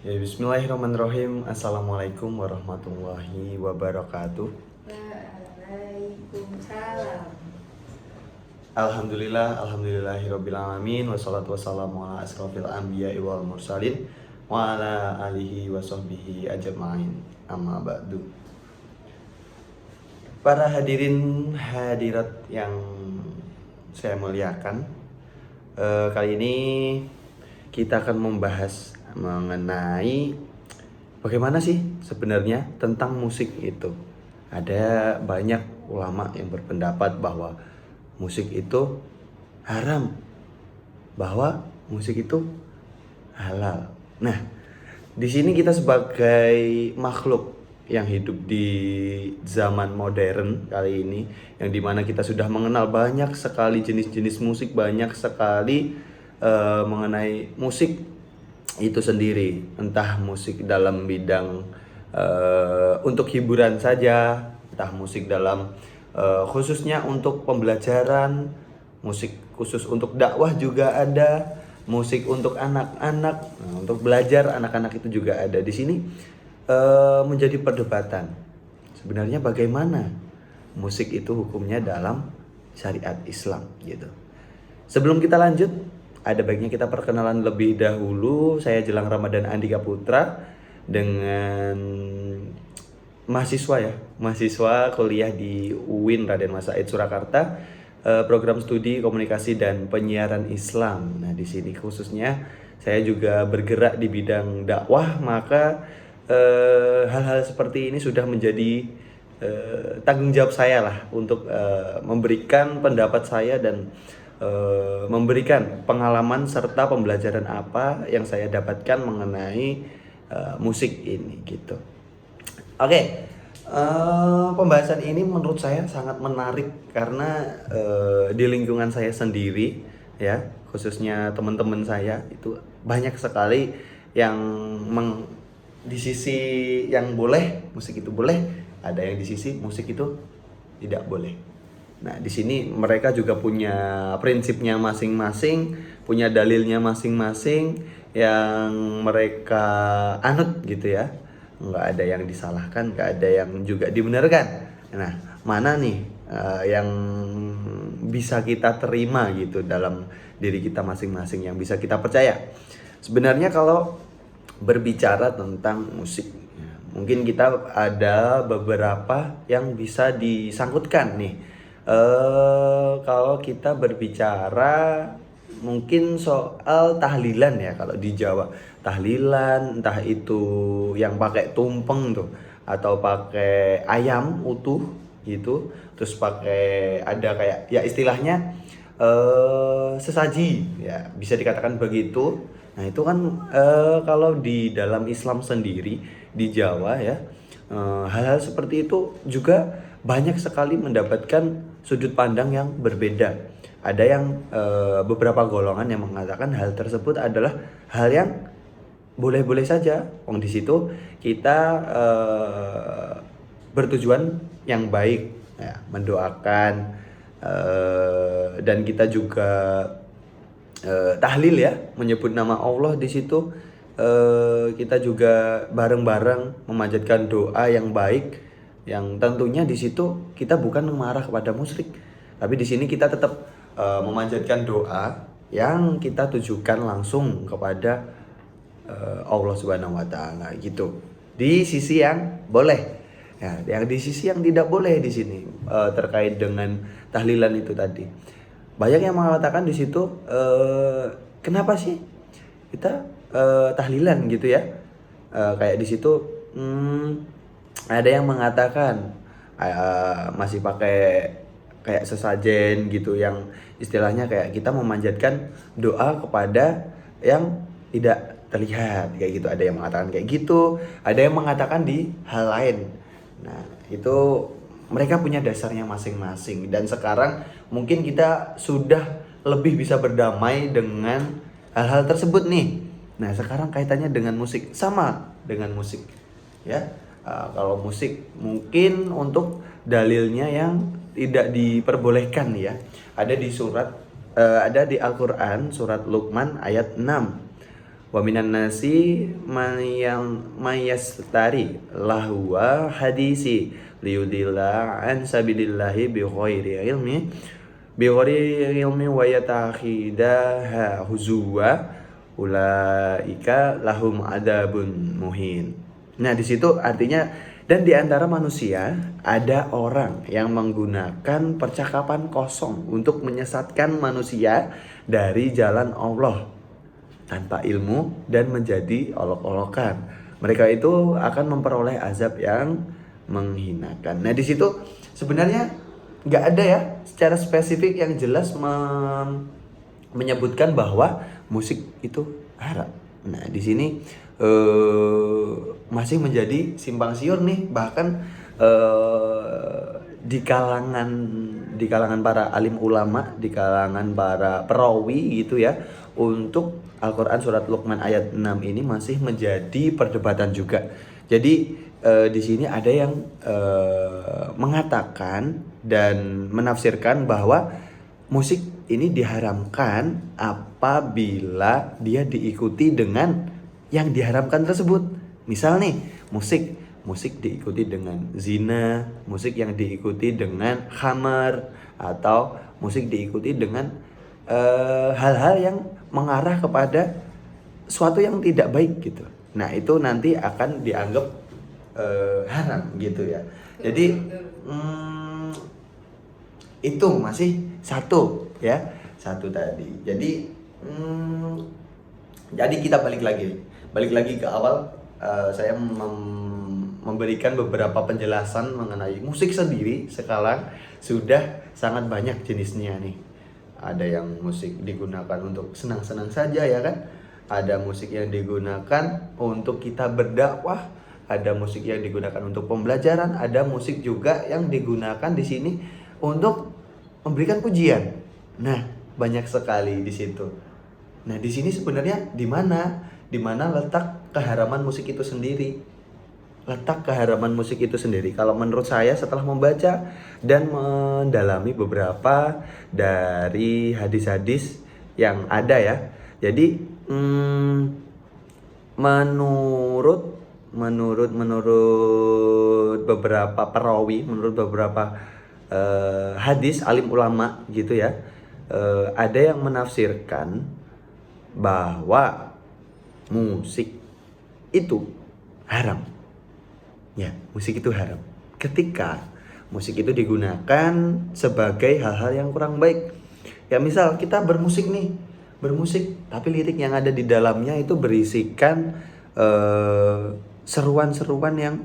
Ya, bismillahirrahmanirrahim. Assalamualaikum warahmatullahi wabarakatuh. Waalaikumsalam. Alhamdulillahirabbil alamin wassalatu wassalamu ala asrofil anbiya'i wal mursalin wa ala alihi wa sahbihi ajma'in. Amma ba'du. Para hadirin hadirat yang saya muliakan, kali ini kita akan membahas mengenai bagaimana sih sebenarnya tentang musik itu. Ada banyak ulama yang berpendapat bahwa musik itu haram, bahwa musik itu halal. Nah, di sini kita sebagai makhluk yang hidup di zaman modern kali ini, yang dimana kita sudah mengenal banyak sekali jenis-jenis musik, banyak sekali mengenai musik itu sendiri, entah musik dalam bidang untuk hiburan saja, entah musik dalam khususnya untuk pembelajaran, musik khusus untuk dakwah juga ada, musik untuk anak-anak, untuk belajar anak-anak itu juga ada. Di sini menjadi perdebatan. Sebenarnya bagaimana musik itu hukumnya dalam syariat Islam gitu. Sebelum kita lanjut, ada baiknya kita perkenalan lebih dahulu. Saya Jelang Ramadan Andika Putra dengan mahasiswa kuliah di UIN Raden Mas Said Surakarta, program studi komunikasi dan penyiaran Islam. Nah, di sini khususnya saya juga bergerak di bidang dakwah, maka hal-hal seperti ini sudah menjadi tanggung jawab saya lah untuk memberikan pendapat saya dan memberikan pengalaman serta pembelajaran apa yang saya dapatkan mengenai musik ini gitu. Oke, pembahasan ini menurut saya sangat menarik karena di lingkungan saya sendiri ya, khususnya teman-teman saya itu banyak sekali yang di sisi yang boleh musik itu boleh, ada yang di sisi musik itu tidak boleh. Nah, di sini mereka juga punya prinsipnya masing-masing, punya dalilnya masing-masing yang mereka anut gitu ya. Nggak ada yang disalahkan, nggak ada yang juga dibenarkan. Nah, mana nih yang bisa kita terima gitu dalam diri kita masing-masing, yang bisa kita percaya? Sebenarnya kalau berbicara tentang musik, mungkin kita ada beberapa yang bisa disangkutkan nih. Kalau kita berbicara mungkin soal tahlilan ya, kalau di Jawa tahlilan, entah itu yang pakai tumpeng tuh atau pakai ayam utuh gitu, terus pakai ada kayak ya istilahnya sesaji ya, bisa dikatakan begitu. Nah, itu kan kalau di dalam Islam sendiri di Jawa ya, hal-hal seperti itu juga banyak sekali mendapatkan sudut pandang yang berbeda. Ada yang beberapa golongan yang mengatakan hal tersebut adalah hal yang boleh-boleh saja. Wong di situ kita bertujuan yang baik, ya, mendoakan dan kita juga tahlil ya, menyebut nama Allah di situ. Kita juga bareng-bareng memanjatkan doa yang baik, yang tentunya di situ kita bukan mengarah kepada musyrik, tapi di sini kita tetap memanjatkan doa yang kita tujukan langsung kepada Allah Subhanahu wa taala gitu. Di sisi yang boleh. Ya, yang di sisi yang tidak boleh di sini terkait dengan tahlilan itu tadi. Banyak yang mengatakan di situ kenapa sih kita tahlilan gitu ya? Kayak di situ ada yang mengatakan masih pakai kayak sesajen gitu, yang istilahnya kayak kita memanjatkan doa kepada yang tidak terlihat kayak gitu. Ada yang mengatakan kayak gitu, ada yang mengatakan di hal lain. Nah, itu mereka punya dasarnya masing-masing, dan sekarang mungkin kita sudah lebih bisa berdamai dengan hal-hal tersebut nih. Nah, sekarang kaitannya dengan musik, sama dengan musik ya. Kalau musik mungkin untuk dalilnya yang tidak diperbolehkan ya, ada di surat ada di Al-Qur'an surat Luqman ayat 6. Wa minan nasi mayastari lahwa hadisi liyudilla an sabilillahi bi ghairi ilmi wa yatakhidaha huzwa ulaika lahum adabun muhin. Nah, di situ artinya, dan di antara manusia ada orang yang menggunakan percakapan kosong untuk menyesatkan manusia dari jalan Allah tanpa ilmu dan menjadi olok-olokan. Mereka itu akan memperoleh azab yang menghinakan. Nah, di situ sebenarnya nggak ada ya secara spesifik yang jelas menyebutkan bahwa musik itu haram. Nah, di sini masih menjadi simpang siur nih, bahkan di kalangan para alim ulama, di kalangan para perawi gitu ya, untuk Al-Quran surat Luqman ayat 6 ini masih menjadi perdebatan juga. Jadi di sini ada yang mengatakan dan menafsirkan bahwa musik ini diharamkan apabila dia diikuti dengan yang diharamkan tersebut. Misal nih, musik diikuti dengan zina, musik yang diikuti dengan khamar, atau musik diikuti dengan hal-hal yang mengarah kepada suatu yang tidak baik gitu. Nah, itu nanti akan dianggap haram gitu ya. Jadi itu masih satu tadi. Jadi kita balik lagi ke awal. Saya memberikan beberapa penjelasan mengenai musik sendiri. Sekarang sudah sangat banyak jenisnya nih. Ada yang musik digunakan untuk senang-senang saja ya kan. Ada musik yang digunakan untuk kita berdakwah. Ada musik yang digunakan untuk pembelajaran. Ada musik juga yang digunakan di sini untuk memberikan pujian. Nah, banyak sekali di situ. Nah, di sini sebenarnya di mana letak keharaman musik itu sendiri? Kalau menurut saya setelah membaca dan mendalami beberapa dari hadis-hadis yang ada ya. Jadi menurut beberapa perawi, menurut beberapa hadis alim ulama gitu ya, ada yang menafsirkan bahwa musik itu haram. Ya, musik itu haram ketika musik itu digunakan sebagai hal-hal yang kurang baik. Ya, misal kita bermusik tapi lirik yang ada di dalamnya itu berisikan seruan-seruan yang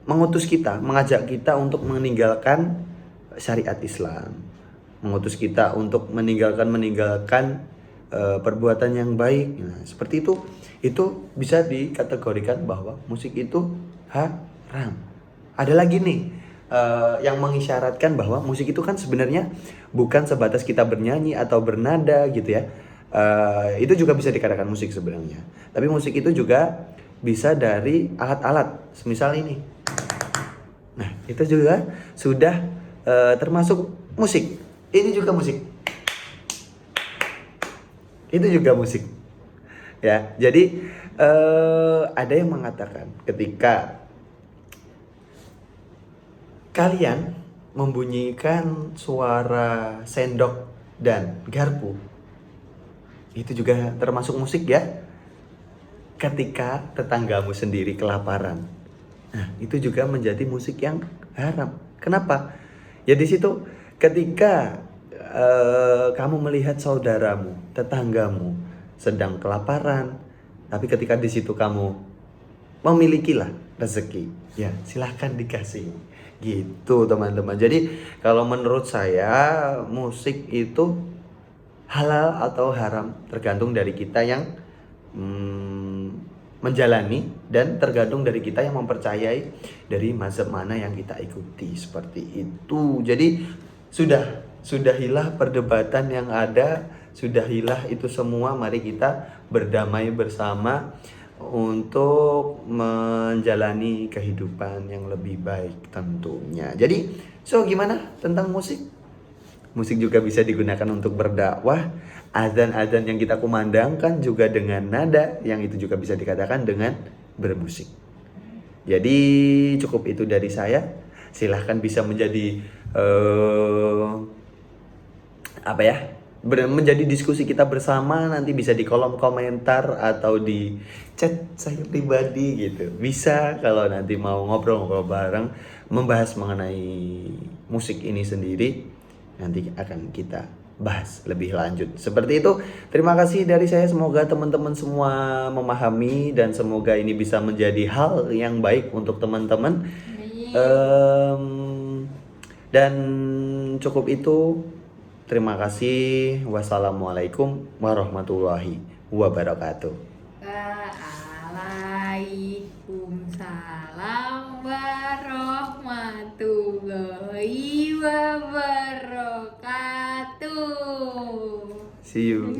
mengajak kita untuk meninggalkan syariat Islam, mengutus kita untuk meninggalkan perbuatan yang baik. Nah, seperti itu bisa dikategorikan bahwa musik itu haram. Ada lagi nih yang mengisyaratkan bahwa musik itu kan sebenarnya bukan sebatas kita bernyanyi atau bernada gitu ya. Itu juga bisa dikatakan musik sebenarnya. Tapi musik itu juga bisa dari alat-alat, semisal ini. Nah, itu juga sudah termasuk musik. Ini juga musik. Itu juga musik. Ya, jadi ada yang mengatakan ketika kalian membunyikan suara sendok dan garpu, itu juga termasuk musik ya. Ketika tetanggamu sendiri kelaparan, nah itu juga menjadi musik yang haram. Kenapa? Ya di situ ketika kamu melihat saudaramu, tetanggamu sedang kelaparan, tapi ketika di situ kamu memilikilah rezeki, ya silahkan dikasih. Gitu teman-teman. Jadi kalau menurut saya musik itu halal atau haram tergantung dari kita yang menjalani, dan tergantung dari kita yang mempercayai dari mazhab mana yang kita ikuti, seperti itu. Jadi sudahilah perdebatan yang ada, sudahilah itu semua. Mari kita berdamai bersama untuk menjalani kehidupan yang lebih baik tentunya. Jadi, gimana tentang musik? Musik juga bisa digunakan untuk berdakwah. Azan-azan yang kita kumandangkan juga dengan nada, yang itu juga bisa dikatakan dengan bermusik. Jadi cukup itu dari saya. Silahkan bisa menjadi menjadi diskusi kita bersama, nanti bisa di kolom komentar atau di chat saya pribadi gitu. Bisa kalau nanti mau ngobrol-ngobrol bareng membahas mengenai musik ini sendiri, nanti akan kita bahas lebih lanjut. Seperti itu. Terima kasih dari saya, semoga teman-teman semua memahami dan semoga ini bisa menjadi hal yang baik untuk teman-teman. Dan cukup itu. Terima kasih. Wassalamualaikum warahmatullahi wabarakatuh. Waalaikumsalam warahmatullahi wabarakatuh. See you.